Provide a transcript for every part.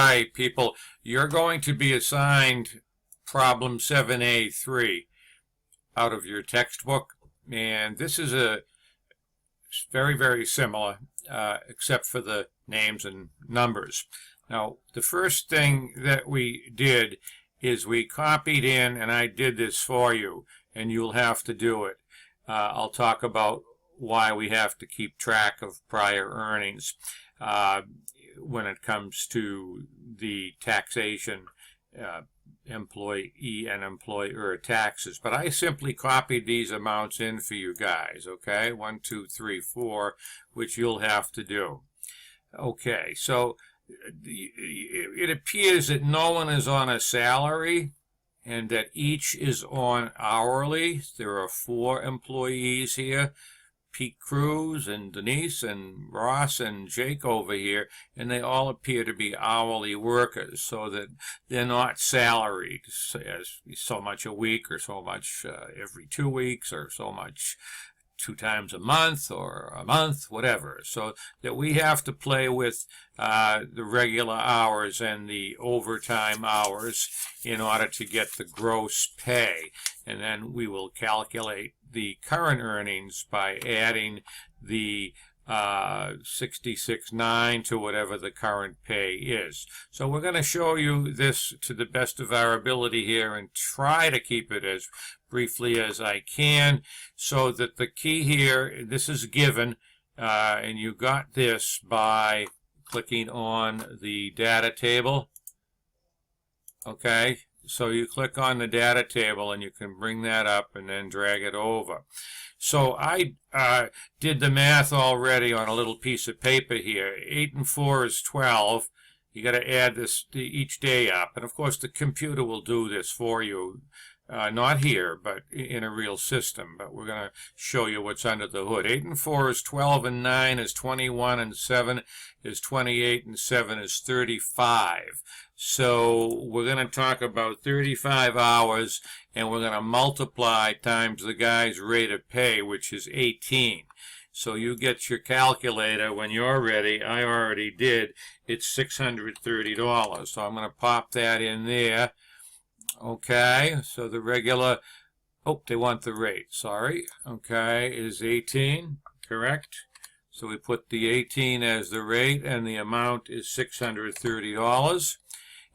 Hi, people. You're going to be assigned problem 7A3 out of your textbook, and this is a very, very similar, except for the names and numbers. Now, the first thing that we did is we copied in, and I did this for you, and you'll have to do it. I'll talk about why we have to keep track of prior earnings when it comes to the taxation, employee and employer taxes. But I simply copied these amounts in for you guys, okay? 1, 2, 3, 4, which you'll have to do. Okay, so it appears that no one is on a salary and that each is on hourly. There are 4 employees here, Pete Cruz and Denise and Ross and Jake over here, and they all appear to be hourly workers, so that they're not salaried as so much a week or so much every 2 weeks or so much 2 times a month or a month, whatever. So that we have to play with the regular hours and the overtime hours in order to get the gross pay. And then we will calculate the current earnings by adding the 66.9 to whatever the current pay is. So we're going to show you this to the best of our ability here and try to keep it as briefly as I can, so that the key here, this is given, and you got this by clicking on the data table. Okay, so you click on the data table and you can bring that up and then drag it over. So I did the math already on a little piece of paper here. 8 and 4 is 12. You got to add this each day up, and of course the computer will do this for you. Not here, but in a real system. But we're going to show you what's under the hood. 8 and 4 is 12, and 9 is 21, and 7 is 28, and 7 is 35. So we're going to talk about 35 hours, and we're going to multiply times the guy's rate of pay, which is 18. So you get your calculator when you're ready. I already did. It's $630. So I'm going to pop that in there. Okay, so the regular, oh, they want the rate, sorry, okay, is 18, correct? So we put the 18 as the rate, and the amount is $630.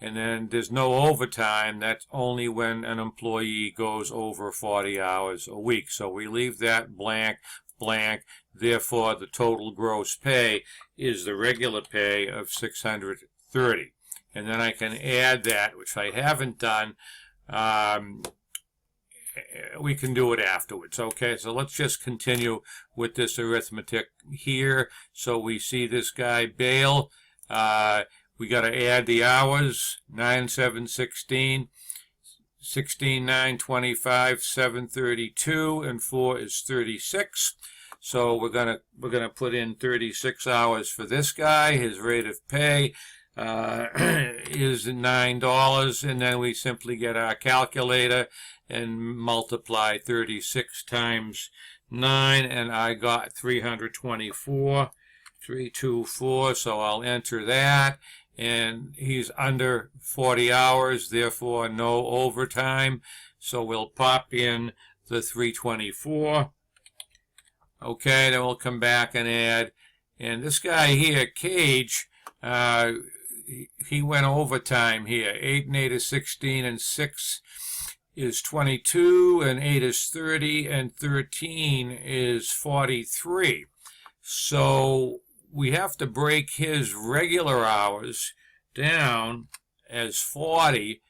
And then there's no overtime. That's only when an employee goes over 40 hours a week. So we leave that blank, blank. Therefore, the total gross pay is the regular pay of $630. And then I can add that, which I haven't done. We can do it afterwards. Okay, so let's just continue with this arithmetic here. So we see this guy Bale. We got to add the hours. 9, 7, 16. 16, 9, 25, 7, 32, and 4 is 36. So we're gonna put in 36 hours for this guy. His rate of pay is $9, and then we simply get our calculator and multiply 36 times 9, and I got 324, 324, so I'll enter that, and he's under 40 hours, therefore no overtime, so we'll pop in the 324. Okay, then we'll come back and add, and this guy here, Cage, he went overtime here. 8 and 8 is 16, and 6 is 22, and 8 is 30, and 13 is 43. So we have to break his regular hours down as 40,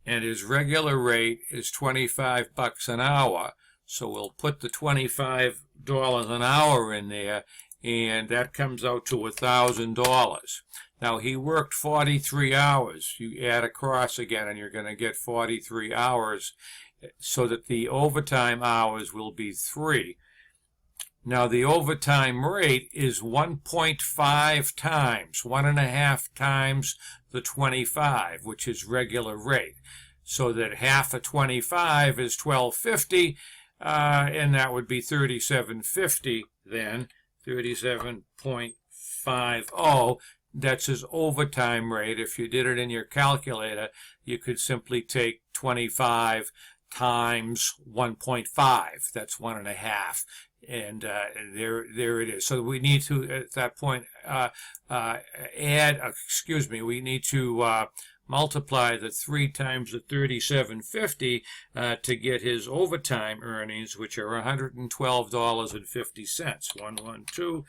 and his regular rate is $25 an hour. So we'll put the $25 an hour in there, and that comes out to $1,000. Now, he worked 43 hours. You add across again, and you're going to get 43 hours, so that the overtime hours will be 3. Now, the overtime rate is 1.5 times, 1.5 times the 25, which is regular rate. So that half of 25 is $12.50, and that would be $37.50 then, 37.50. that's his overtime rate. If you did it in your calculator, you could simply take 25 times 1.5. That's 1.5. And there it is. So we need to, at that point, we need to multiply the 3 times the 37.50 to get his overtime earnings, which are $112.50.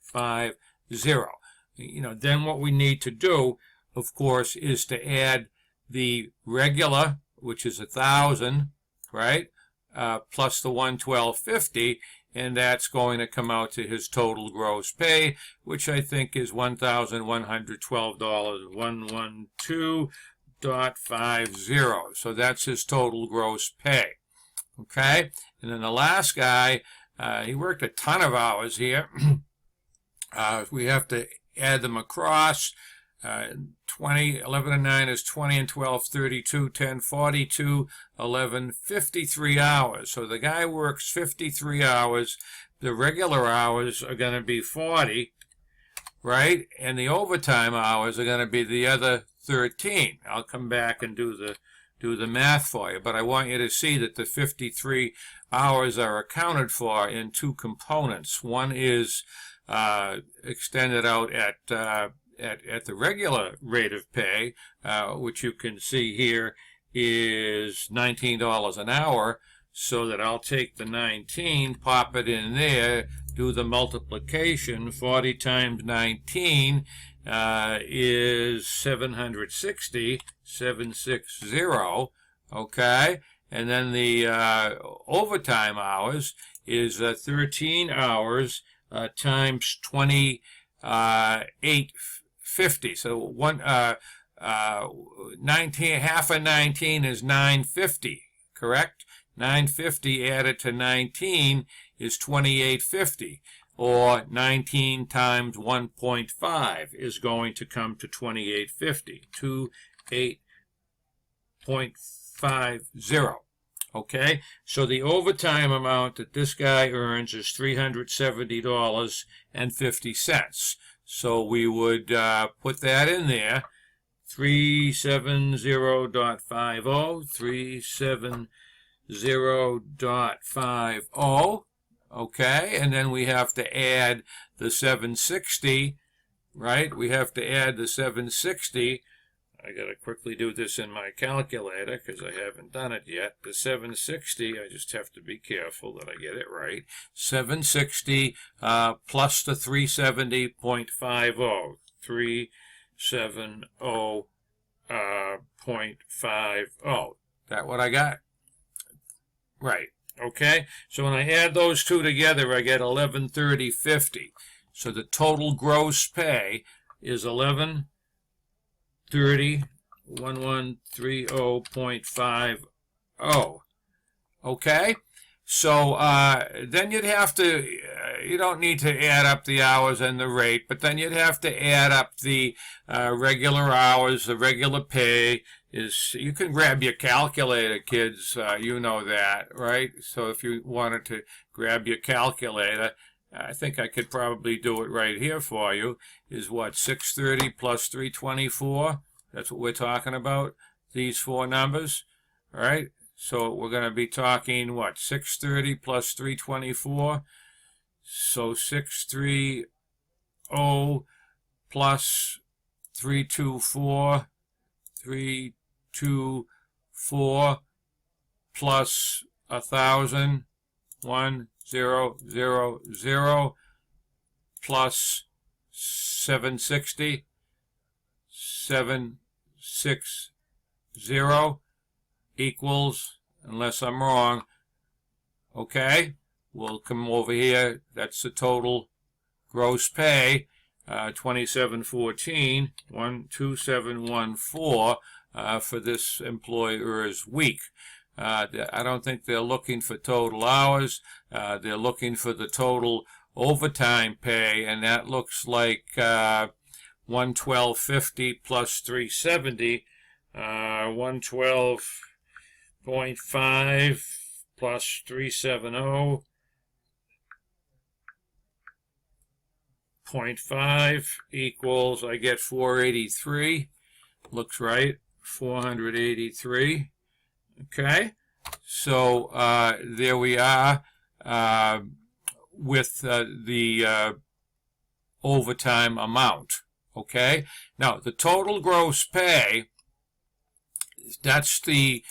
112.50. Then what we need to do, of course, is to add the regular, which is 1,000, right? Plus the 112.50, and that's going to come out to his total gross pay, which I think is $1,112, 112.50. So that's his total gross pay. Okay, and then the last guy, he worked a ton of hours here. We have to add them across. 20, 11 and 9 is 20 and 12, 32, 10, 42, 11, 53 hours. So the guy works 53 hours. The regular hours are going to be 40, right? And the overtime hours are going to be the other 13. I'll come back and do the math for you, but I want you to see that the 53 hours are accounted for in 2 components. One is extended out at the regular rate of pay, which you can see here is $19 an hour, so that I'll take the 19, pop it in there, do the multiplication. 40 times 19 is 760, 760, okay? And then the overtime hours is 13 hours times 28.50. So 19, half of 19 is 950, correct? 950 added to 19 is 28.50, or 19 times 1.5 is going to come to 28.50, 28.50. Okay, so the overtime amount that this guy earns is $370.50. So we would put that in there, 370.50, 370.50, okay, and then we have to add the 760, right? We have to add the 760. I got to quickly do this in my calculator because I haven't done it yet. The 760, I just have to be careful that I get it right. 760 plus the 370.50. 370.50. That what I got? Right. Okay. So when I add those two together, I get 1130.50. So the total gross pay is 1130.50. Okay, so then you'd have to, you don't need to add up the hours and the rate, but then you'd have to add up the regular hours, the regular pay. You can grab your calculator, kids, you know that, right? So if you wanted to grab your calculator, I think I could probably do it right here for you, is what, 630 plus 324? That's what we're talking about, these 4 numbers, all right? So we're going to be talking, what, 630 plus 324? So 630 plus 324, 324 plus 1,000, 1,000 plus 760, 760 equals, unless I'm wrong, okay, we'll come over here, that's the total gross pay, 2714, 12714 for this employer's week. I don't think they're looking for total hours, they're looking for the total overtime pay, and that looks like 112.50 plus 370, 112.5 plus 370, 0.5 equals, I get 483. Looks right, 483. Okay, so there we are with the overtime amount. Okay, now the total gross pay, that's the,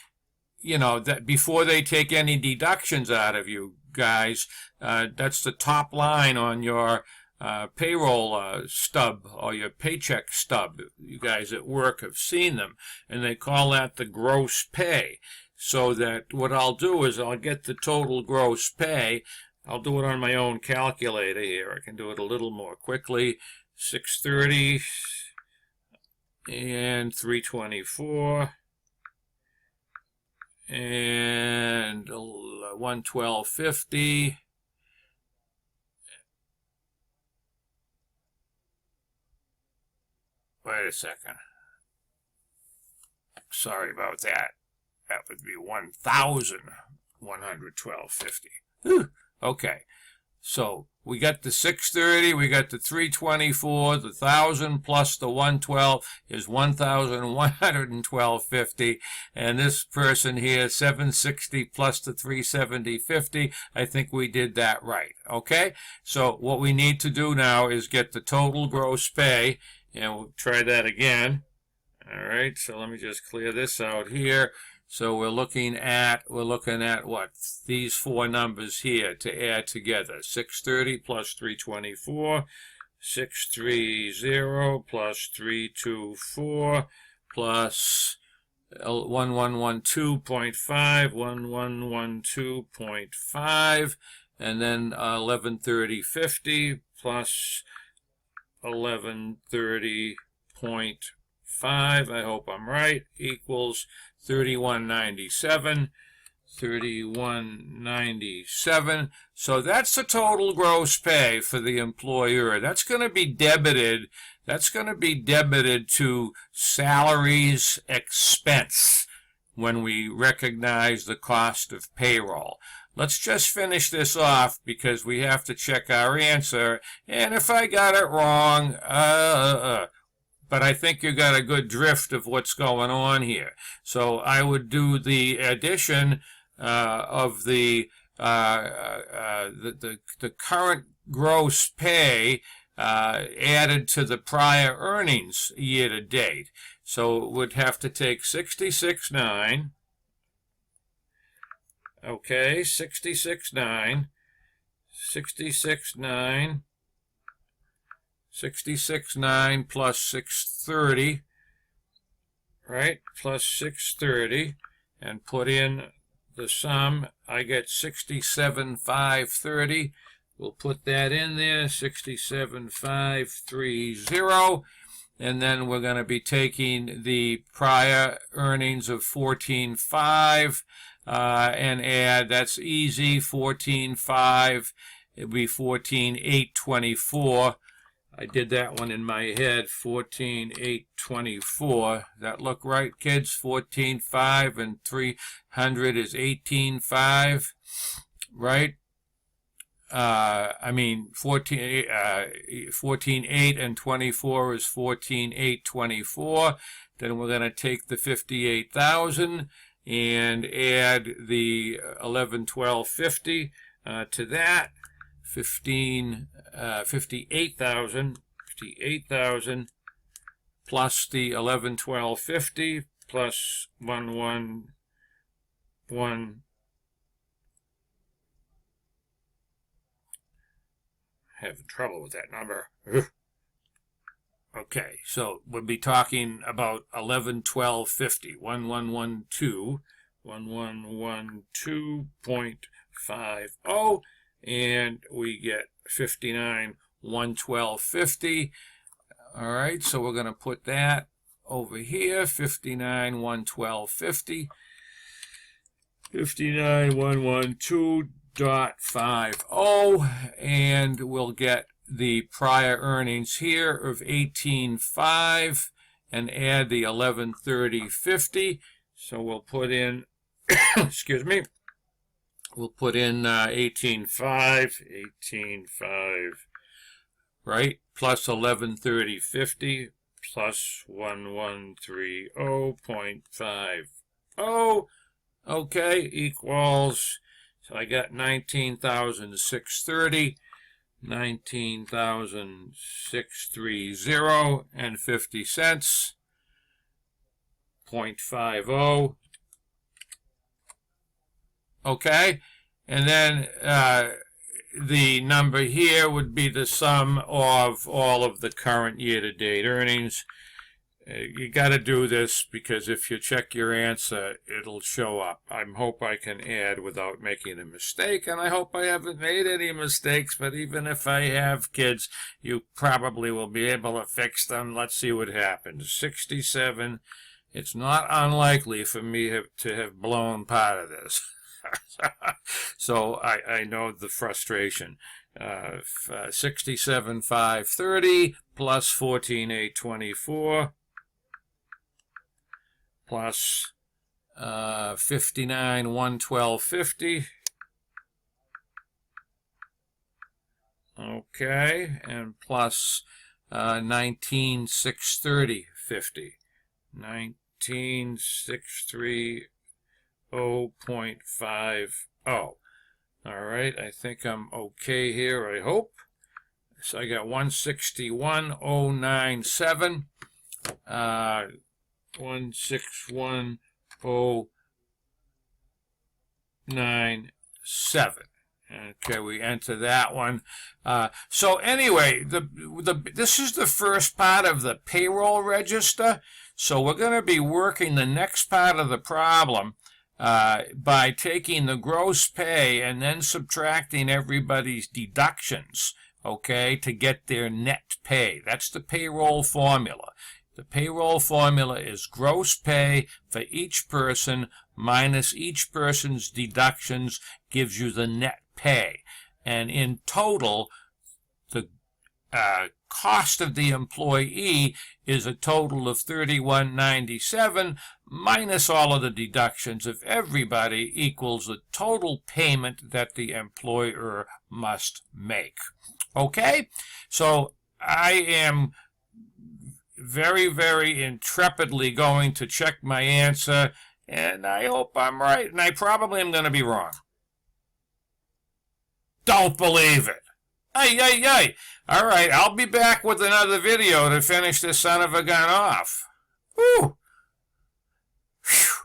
that before they take any deductions out of you guys, that's the top line on your payroll stub or your paycheck stub. You guys at work have seen them, and they call that the gross pay. So that what I'll do is I'll get the total gross pay. I'll do it on my own calculator here. I can do it a little more quickly. 630 and 324 and 112.50. Wait a second. Sorry about that. That would be 1,112.50. Okay. So we got the 630, we got the 324, the 1,000 plus the 112 is 1,112.50, and this person here 760 plus the 370.50. I think we did that right. Okay. So what we need to do now is get the total gross pay, and we'll try that again. All right. So let me just clear this out here. So we're looking at what? These four numbers here to add together. 630 plus 324, 630 plus 324 plus 1112.5, 1112.5, and then 1130.50 plus 1130.5, I hope I'm right, equals 3197. 3197. So that's the total gross pay for the employer. That's going to be debited. That's going to be debited to salaries expense when we recognize the cost of payroll. Let's just finish this off because we have to check our answer. And if I got it wrong, but I think you got a good drift of what's going on here. So I would do the addition of the current gross pay added to the prior earnings year to date. So it would have to take 66.9. Okay, 66.9. 66.9. 66.9 plus 630, right, plus 630, and put in the sum. I get 67,530. We'll put that in there, 67,530, and then we're going to be taking the prior earnings of 14,500 and add, that's easy, 14,500, it'd be 14,824. I did that one in my head, 14,824. That look right, kids? 14,500 and 300 is 18,500, right? I mean, 14,800 and 24 is 14,824. Then we're going to take the 58,000 and add the 11,1250 to that. 58,000 plus the 11,1250 plus 111. Having trouble with that number. Okay, so we'll be talking about 11,1250, 1112, 1112.50. And we get 59,112.50. All right, so we're going to put that over here, 59,112.50. 59,112.50, and we'll get the prior earnings here of 18,500 and add the 1130.50. So we'll put in, excuse me, we'll put in 18,500, right? plus 1130.50 plus 1130.50. Okay, equals, so I got 19,630, 19,630 and 50 cents, 0.50. Okay, and then the number here would be the sum of all of the current year-to-date earnings. You got to do this because if you check your answer, it'll show up. I hope I can add without making a mistake, and I hope I haven't made any mistakes, but even if I have, kids, you probably will be able to fix them. Let's see what happens. 67. It's not unlikely for me to have blown part of this. So I know the frustration. 67,530 plus 14,824 plus 59,112.50. Okay, and plus 19,630.50. 19,630.50. All right, I think I'm okay here, I hope. So I got 161,097. 161,097. Okay, we enter that one. So anyway, this is the first part of the payroll register. So we're going to be working the next part of the problem by taking the gross pay and then subtracting everybody's deductions, okay, to get their net pay. That's the payroll formula. The payroll formula is gross pay for each person minus each person's deductions gives you the net pay. And in total, the cost of the employee is a total of $31.97 minus all of the deductions of everybody equals the total payment that the employer must make. Okay? So I am very, very intrepidly going to check my answer, and I hope I'm right, and I probably am going to be wrong. Don't believe it. Ay, ay, ay. All right, I'll be back with another video to finish this son of a gun off. Whew. Whew.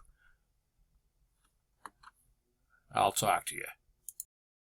I'll talk to you.